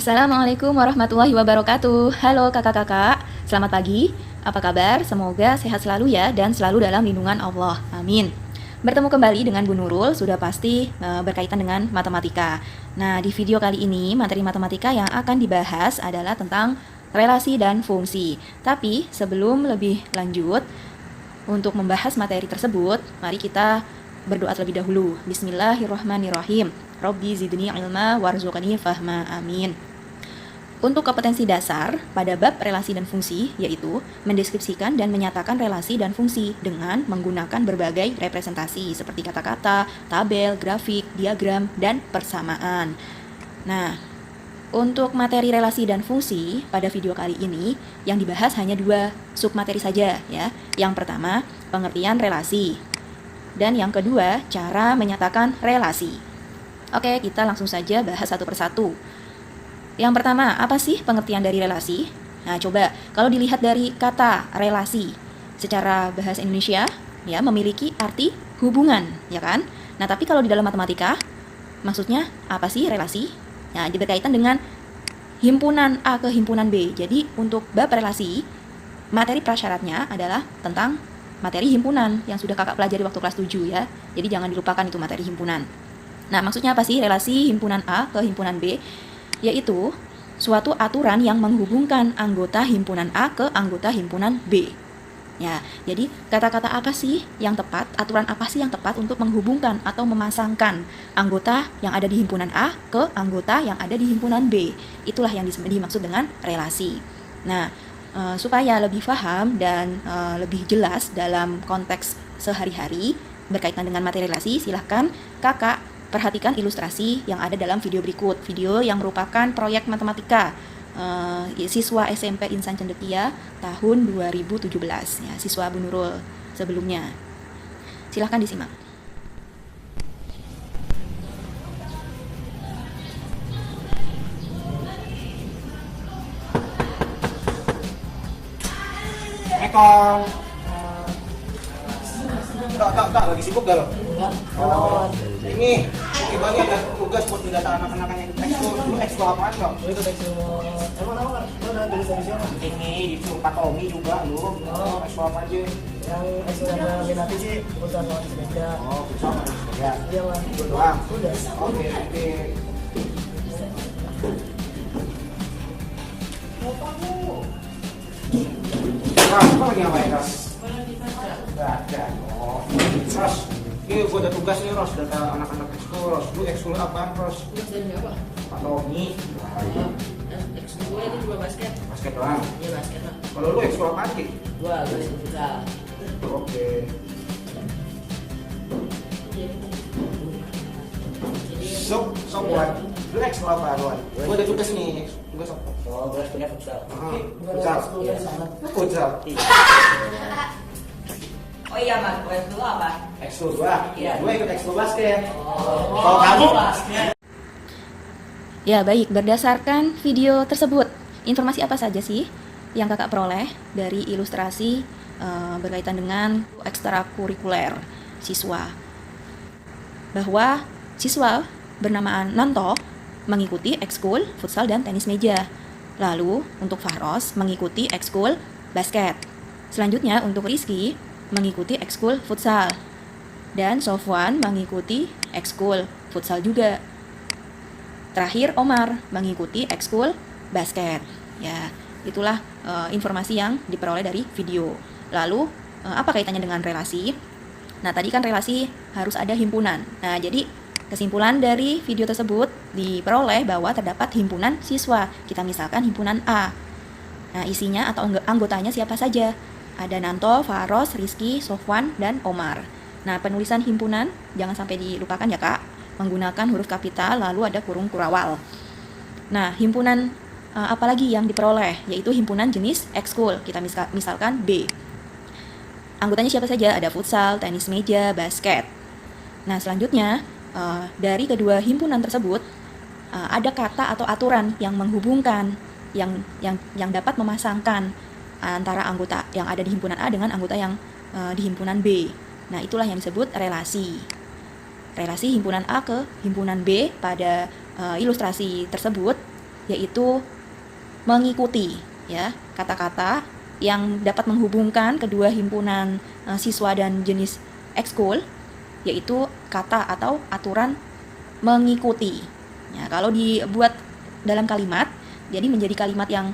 Assalamualaikum warahmatullahi wabarakatuh. Halo kakak-kakak, selamat pagi. Apa kabar? Semoga sehat selalu ya dan selalu dalam lindungan Allah. Amin. Bertemu kembali dengan Bu Nurul sudah pasti berkaitan dengan matematika. Nah, di video kali ini materi matematika yang akan dibahas adalah tentang relasi dan fungsi. Tapi sebelum lebih lanjut untuk membahas materi tersebut, mari kita berdoa terlebih dahulu. Bismillahirrahmanirrahim. Rabbi zidni ilma warzuqni fahma. Amin. Untuk kompetensi dasar pada bab relasi dan fungsi, yaitu mendeskripsikan dan menyatakan relasi dan fungsi dengan menggunakan berbagai representasi seperti kata-kata, tabel, grafik, diagram, dan persamaan. Nah, untuk materi relasi dan fungsi pada video kali ini yang dibahas hanya dua submateri saja ya. Yang pertama, pengertian relasi. Dan yang kedua, cara menyatakan relasi. Oke, kita langsung saja bahas satu persatu. Yang pertama, apa sih pengertian dari relasi? Nah, coba kalau dilihat dari kata relasi secara bahasa Indonesia, ya memiliki arti hubungan, ya kan? Nah, tapi kalau di dalam matematika, maksudnya apa sih relasi? Nah, berkaitan dengan himpunan A ke himpunan B. Jadi, untuk bab relasi, materi prasyaratnya adalah tentang materi himpunan yang sudah kakak pelajari waktu kelas 7 ya. Jadi, jangan dilupakan itu materi himpunan. Nah, maksudnya apa sih relasi himpunan A ke himpunan B? Yaitu suatu aturan yang menghubungkan anggota himpunan A ke anggota himpunan B. Ya, jadi kata-kata apa sih yang tepat, aturan apa sih yang tepat untuk menghubungkan atau memasangkan anggota yang ada di himpunan A ke anggota yang ada di himpunan B. Itulah yang dimaksud dengan relasi. Nah, supaya lebih paham dan lebih jelas dalam konteks sehari-hari berkaitan dengan materi relasi, silahkan kakak perhatikan ilustrasi yang ada dalam video berikut. Video yang merupakan proyek matematika siswa SMP Insan Cendekia tahun 2017 ya, siswa Bu Nurul sebelumnya. Silahkan disimak. Ekong. Tak, lagi sibuk gak lo? Oh, ini kita nih ada tugas buat mendata anak-anak yang ekskul. Lu ekskul apaan kok? Lu ikut ekskul. Emang tahu kan? Lu udah dari siapa? Ini disuruh Pak Tommy juga lu. Ekskul apa aja? Yang ekskul yang minati sih futsal sama sepeda. Oh, futsal sama sepeda. Iya lah. Doang. Udah. Oke. Kamu lagi ngapain, Ros? Baca. Oh, Ros. Ini gue ada tugas nih, Ros. Data anak-anak ekskul, Ros. Lu ekskul apaan, Ros? Tugas dari apa? Pak Tommy. Ekskul gue itu juga basket. Basket doang. Iya basket lah. Kalau lu ekskul apaan, Ki? Gue ikut futsal. Oke. Sok buat. Lu ekskul apa, Luan? Gue ada tugas nih. Tugas apa? Oh, gue punya futsal. Futsal. Futsal. Oh iya mas, gue dulu apa? Ekskul gua. Iya. Gue ikut ekskul basket. Oh, Kalau kamu? basket. Ya, baik. Berdasarkan video tersebut, informasi apa saja sih yang kakak peroleh dari ilustrasi berkaitan dengan ekstrakurikuler siswa? Bahwa siswa bernama Nanto mengikuti ekskul futsal dan tenis meja. Lalu, untuk Fahros mengikuti ekskul basket. Selanjutnya, untuk Rizky mengikuti ekskul futsal. Dan Sofwan mengikuti ekskul futsal juga. Terakhir Omar mengikuti ekskul basket. Ya, itulah informasi yang diperoleh dari video. Lalu apa kaitannya dengan relasi? Nah, tadi kan relasi harus ada himpunan. Nah, jadi kesimpulan dari video tersebut diperoleh bahwa terdapat himpunan siswa. Kita misalkan himpunan A. Nah, isinya atau anggotanya siapa saja? Ada Nanto, Faros, Rizky, Sofwan, dan Omar. Nah, penulisan himpunan jangan sampai dilupakan ya kak. Menggunakan huruf kapital lalu ada kurung kurawal. Nah, himpunan apalagi yang diperoleh? Yaitu himpunan jenis ekskul. Kita misalkan B. Anggotanya siapa saja? Ada futsal, tenis meja, basket. Nah, selanjutnya dari kedua himpunan tersebut ada kata atau aturan yang menghubungkan yang dapat memasangkan antara anggota yang ada di himpunan A dengan anggota yang di himpunan B. Nah, itulah yang disebut relasi. Relasi himpunan A ke himpunan B pada ilustrasi tersebut yaitu mengikuti, ya, kata-kata yang dapat menghubungkan kedua himpunan siswa dan jenis ekskul, yaitu kata atau aturan mengikuti. Ya, kalau dibuat dalam kalimat, jadi menjadi kalimat yang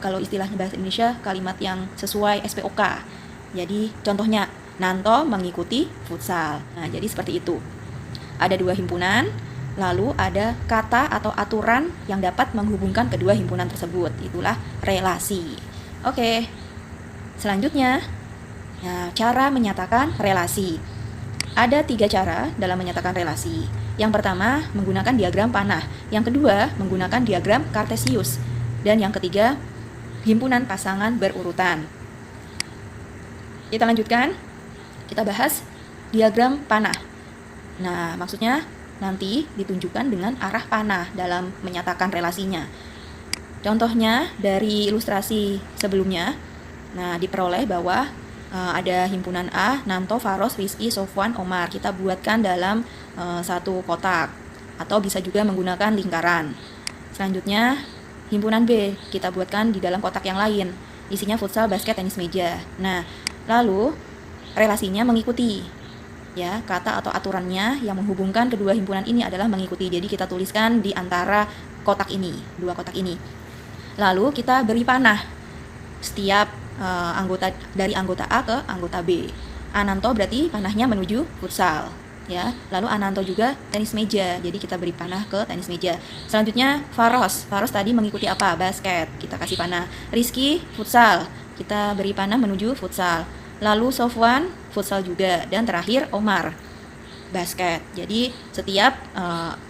kalau istilahnya bahasa Indonesia, kalimat yang sesuai SPOK. Jadi contohnya, Nanto mengikuti futsal. Nah, jadi seperti itu. Ada dua himpunan, lalu ada kata atau aturan yang dapat menghubungkan kedua himpunan tersebut. Itulah relasi. Oke, selanjutnya, nah, cara menyatakan relasi. Ada 3 cara dalam menyatakan relasi. Yang pertama, menggunakan diagram panah. Yang kedua, menggunakan diagram kartesius. Dan yang ketiga, himpunan pasangan berurutan. Kita lanjutkan. Kita bahas diagram panah. Nah, maksudnya nanti ditunjukkan dengan arah panah dalam menyatakan relasinya. Contohnya dari ilustrasi sebelumnya, nah, diperoleh bahwa ada himpunan A, Nanto, Faros, Rizky, Sofwan, Omar. Kita buatkan dalam satu kotak, atau bisa juga menggunakan lingkaran. Selanjutnya, himpunan B kita buatkan di dalam kotak yang lain, isinya futsal, basket, tenis meja. Nah, lalu relasinya mengikuti, ya, kata atau aturannya yang menghubungkan kedua himpunan ini adalah mengikuti. Jadi kita tuliskan di antara kotak ini, 2 kotak ini. Lalu kita beri panah setiap dari anggota A ke anggota B. Ananto berarti panahnya menuju futsal, ya. Lalu Ananto juga tenis meja, jadi kita beri panah ke tenis meja. Selanjutnya Faros tadi mengikuti apa? Basket, kita kasih panah. Rizky futsal, kita beri panah menuju futsal. Lalu Sofwan futsal juga, dan terakhir Omar basket. Jadi setiap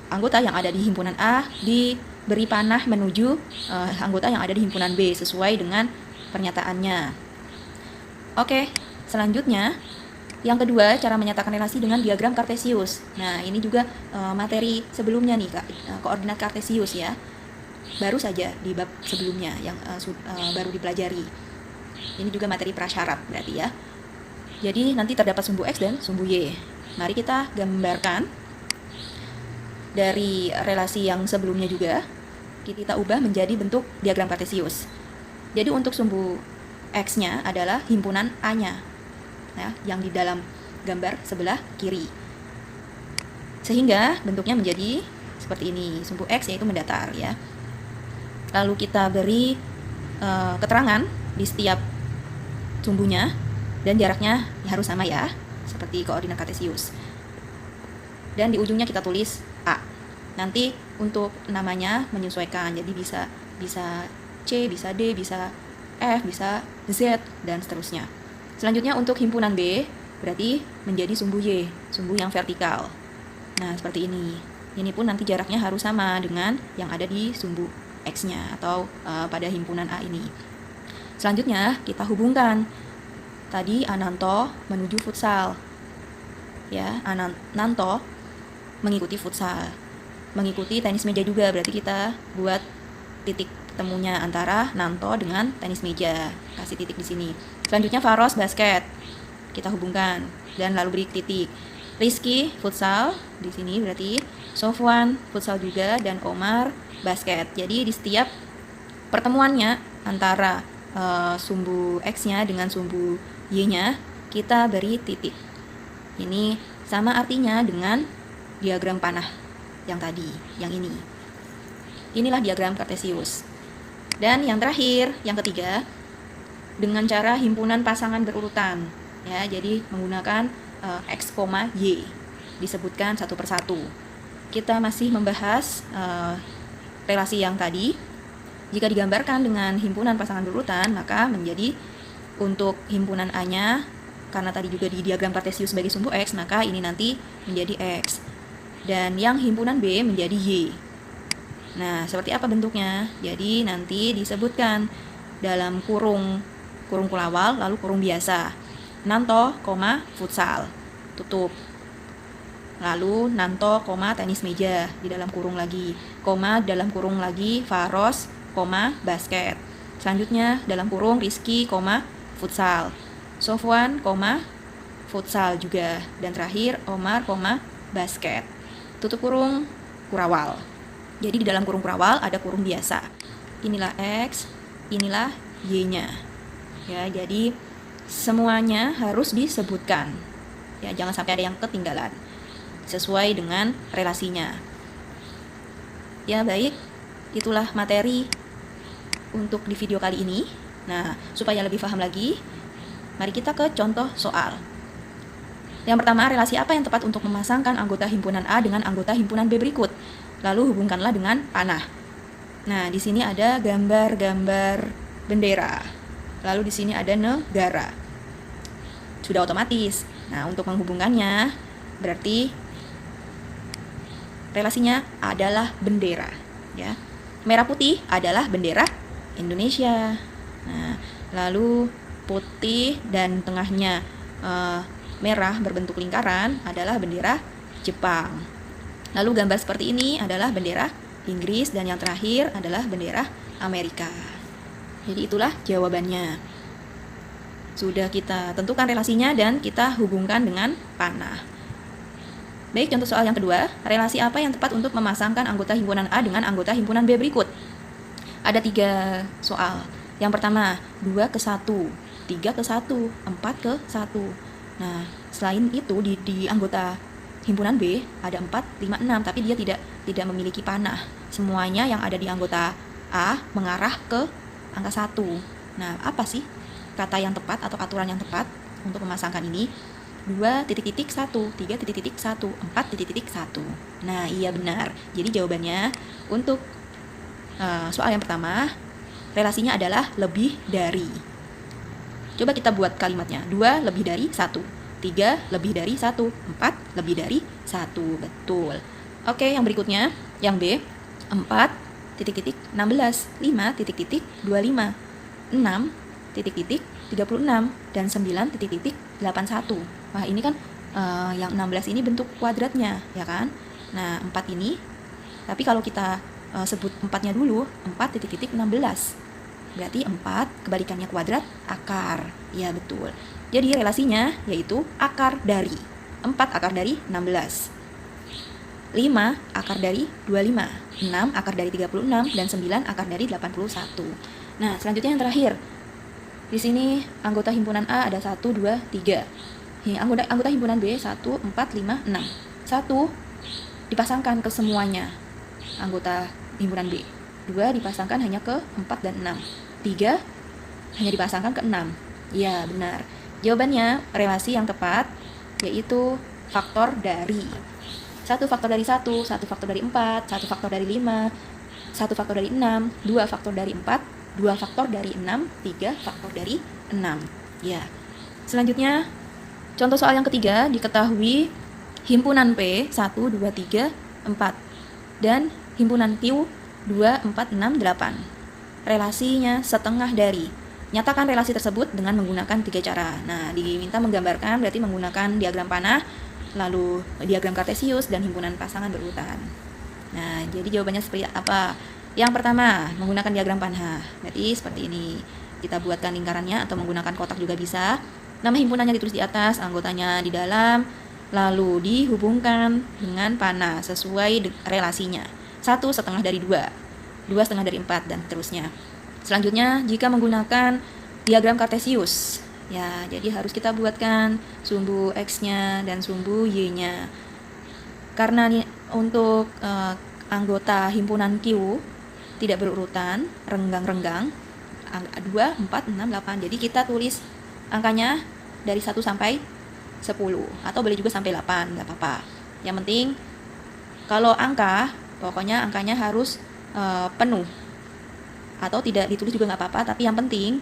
anggota yang ada di himpunan A diberi panah menuju anggota yang ada di himpunan B sesuai dengan pernyataannya. Oke, selanjutnya yang kedua, cara menyatakan relasi dengan diagram kartesius. Nah, ini juga materi sebelumnya nih, Kak, koordinat kartesius, ya. Baru saja di bab sebelumnya yang baru dipelajari. Ini juga materi prasyarat berarti, ya. Jadi nanti terdapat sumbu X dan sumbu Y. Mari kita gambarkan dari relasi yang sebelumnya juga, kita ubah menjadi bentuk diagram kartesius. Jadi untuk sumbu X-nya adalah himpunan A-nya, ya, yang di dalam gambar sebelah kiri. Sehingga bentuknya menjadi seperti ini. Sumbu X yaitu mendatar, ya. Lalu kita beri keterangan di setiap sumbunya, dan jaraknya harus sama, ya, seperti koordinat kartesius. Dan di ujungnya kita tulis A. Nanti untuk namanya menyesuaikan, jadi bisa C, bisa D, bisa F, bisa Z, dan seterusnya. Selanjutnya untuk himpunan B berarti menjadi sumbu Y, sumbu yang vertikal. Nah, seperti ini. Ini pun nanti jaraknya harus sama dengan yang ada di sumbu X-nya atau pada himpunan A ini. Selanjutnya kita hubungkan. Tadi Ananto menuju futsal. Ya, Ananto mengikuti futsal. Mengikuti tenis meja juga, berarti kita buat titik temunya antara Nanto dengan tenis meja. Kasih titik di sini. Selanjutnya Faros basket. Kita hubungkan dan lalu beri titik. Rizky futsal di sini berarti Sofwan futsal juga, dan Omar basket. Jadi di setiap pertemuannya antara sumbu X-nya dengan sumbu Y-nya kita beri titik. Ini sama artinya dengan diagram panah yang tadi, yang ini. Inilah diagram kartesius. Dan yang terakhir, yang ketiga, dengan cara himpunan pasangan berurutan, ya. Jadi menggunakan X, Y disebutkan satu persatu. Kita masih membahas relasi yang tadi. Jika digambarkan dengan himpunan pasangan berurutan, maka menjadi untuk himpunan A-nya, karena tadi juga di diagram kartesius sebagai sumbu X, maka ini nanti menjadi X. Dan yang himpunan B menjadi Y. Nah, seperti apa bentuknya? Jadi nanti disebutkan dalam kurung kulawal, lalu kurung biasa. Nanto, futsal, tutup. Lalu Nanto, tenis meja, di dalam kurung lagi. Dalam kurung lagi Faros, basket. Selanjutnya dalam kurung Rizky, futsal. Sofwan, futsal juga. Dan terakhir Omar, basket. Tutup kurung kurawal. Jadi di dalam kurung perawal ada kurung biasa. Inilah X, inilah Y-nya. Ya, jadi semuanya harus disebutkan. Ya, jangan sampai ada yang ketinggalan. Sesuai dengan relasinya. Ya, baik. Itulah materi untuk di video kali ini. Nah, supaya lebih paham lagi, mari kita ke contoh soal. Yang pertama, relasi apa yang tepat untuk memasangkan anggota himpunan A dengan anggota himpunan B berikut? Lalu hubungkanlah dengan panah. Nah, di sini ada gambar-gambar bendera. Lalu di sini ada negara. Sudah otomatis. Nah, untuk menghubungkannya berarti relasinya adalah bendera, ya. Merah putih adalah bendera Indonesia. Nah, lalu putih dan tengahnya merah berbentuk lingkaran adalah bendera Jepang. Lalu gambar seperti ini adalah bendera Inggris dan yang terakhir adalah bendera Amerika. Jadi itulah jawabannya. Sudah kita tentukan relasinya dan kita hubungkan dengan panah. Baik, contoh soal yang kedua, relasi apa yang tepat untuk memasangkan anggota himpunan A dengan anggota himpunan B berikut? Ada 3 soal. Yang pertama, 2 ke 1, 3 ke 1, 4 ke 1. Nah, selain itu di anggota himpunan B ada 4, 5, 6, tapi dia tidak memiliki panah. Semuanya yang ada di anggota A mengarah ke angka 1. Nah, apa sih kata yang tepat atau aturan yang tepat untuk memasangkan ini? 2.1, 3.1, 4.1. Nah, iya benar. Jadi jawabannya untuk soal yang pertama, relasinya adalah lebih dari. Coba kita buat kalimatnya. 2 lebih dari 1, 3 lebih dari 1, 4 lebih dari 1. Betul. Oke, yang berikutnya, yang B, 4.16, 5.25, 6.36, dan 9.81. Wah, ini kan yang 16 ini bentuk kuadratnya, ya kan? Nah, 4 ini, tapi kalau kita sebut 4-nya dulu, 4.16. Berarti 4 kebalikannya kuadrat, akar. Ya, betul. Jadi relasinya yaitu akar dari 4 akar dari 16, 5 akar dari 25, 6 akar dari 36, dan 9 akar dari 81. Nah, selanjutnya yang terakhir. Di sini anggota himpunan A ada 1, 2, 3. Anggota himpunan B 1, 4, 5, 6. 1 dipasangkan ke semuanya anggota himpunan B. 2 dipasangkan hanya ke 4 dan 6. 3 hanya dipasangkan ke 6. Ya, benar. Jawabannya relasi yang tepat yaitu faktor dari. 1 faktor dari 1, 1 faktor dari 4, 1 faktor dari 5, 1 faktor dari 6, 2 faktor dari 4, 2 faktor dari 6, 3 faktor dari 6. Ya. Selanjutnya, contoh soal yang ketiga, diketahui himpunan P 1, 2, 3, 4 dan himpunan Q 2, 4, 6, 8. Relasinya setengah dari. Nyatakan relasi tersebut dengan menggunakan 3 cara. Nah, diminta menggambarkan berarti menggunakan diagram panah, lalu diagram kartesius, dan himpunan pasangan berurutan. Nah, jadi jawabannya seperti apa? Yang pertama, menggunakan diagram panah. Berarti seperti ini. Kita buatkan lingkarannya atau menggunakan kotak juga bisa. Nama himpunannya ditulis di atas, anggotanya di dalam, lalu dihubungkan dengan panah sesuai relasinya. 1 setengah dari 2, 2 setengah dari 4, dan seterusnya. Selanjutnya, jika menggunakan diagram kartesius, ya, jadi harus kita buatkan sumbu X-nya dan sumbu Y-nya. Karena untuk anggota himpunan Q tidak berurutan, renggang-renggang, 2, 4, 6, 8. Jadi kita tulis angkanya dari 1 sampai 10, atau boleh juga sampai 8, nggak apa-apa. Yang penting, kalau angka, pokoknya angkanya harus penuh. Atau tidak ditulis juga nggak apa-apa, tapi yang penting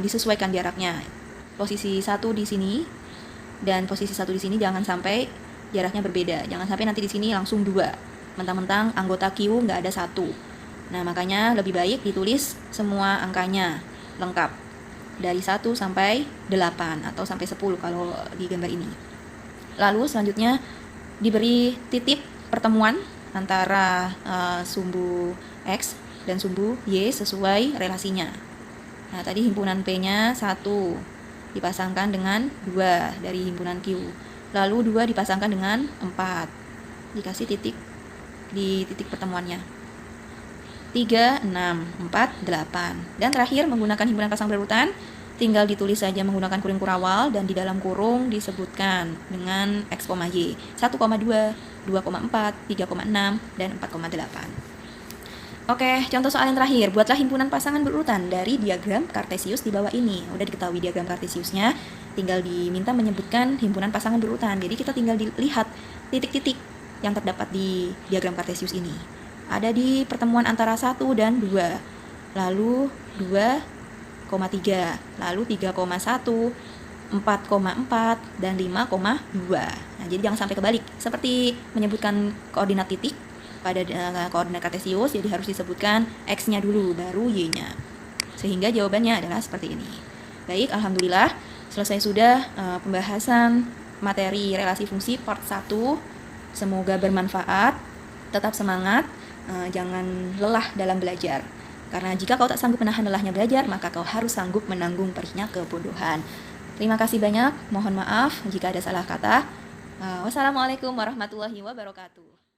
disesuaikan jaraknya. Posisi 1 di sini dan posisi 1 di sini jangan sampai jaraknya berbeda. Jangan sampai nanti di sini langsung 2. Mentang-mentang anggota Q nggak ada 1. Nah, makanya lebih baik ditulis semua angkanya lengkap. Dari 1 sampai 8 atau sampai 10 kalau di gambar ini. Lalu selanjutnya diberi titik pertemuan antara sumbu X dan sumbu Y sesuai relasinya. Nah, tadi himpunan P-nya 1 dipasangkan dengan 2 dari himpunan Q. Lalu 2 dipasangkan dengan 4. Dikasih titik di titik pertemuannya. 3, 6, 4, 8. Dan terakhir menggunakan himpunan pasang berurutan, tinggal ditulis saja menggunakan kurung kurawal dan di dalam kurung disebutkan dengan X, Y 1,2, 2,4, 3,6, dan 4,8. Oke, contoh soal yang terakhir. Buatlah himpunan pasangan berurutan dari diagram Kartesius di bawah ini. Udah diketahui diagram Kartesiusnya, tinggal diminta menyebutkan himpunan pasangan berurutan. Jadi kita tinggal dilihat titik-titik yang terdapat di diagram Kartesius ini. Ada di pertemuan antara 1 dan 2, lalu 2,3, lalu 3,1, 4,4, dan 5,2. Nah, jadi jangan sampai kebalik. Seperti menyebutkan koordinat titik pada koordinat Kartesius, jadi harus disebutkan X-nya dulu, baru Y-nya. Sehingga jawabannya adalah seperti ini. Baik, alhamdulillah selesai sudah pembahasan materi relasi fungsi part 1. Semoga bermanfaat. Tetap semangat, jangan lelah dalam belajar. Karena jika kau tak sanggup menahan lelahnya belajar, maka kau harus sanggup menanggung perihnya kebodohan. Terima kasih banyak, mohon maaf jika ada salah kata. Wassalamualaikum warahmatullahi wabarakatuh.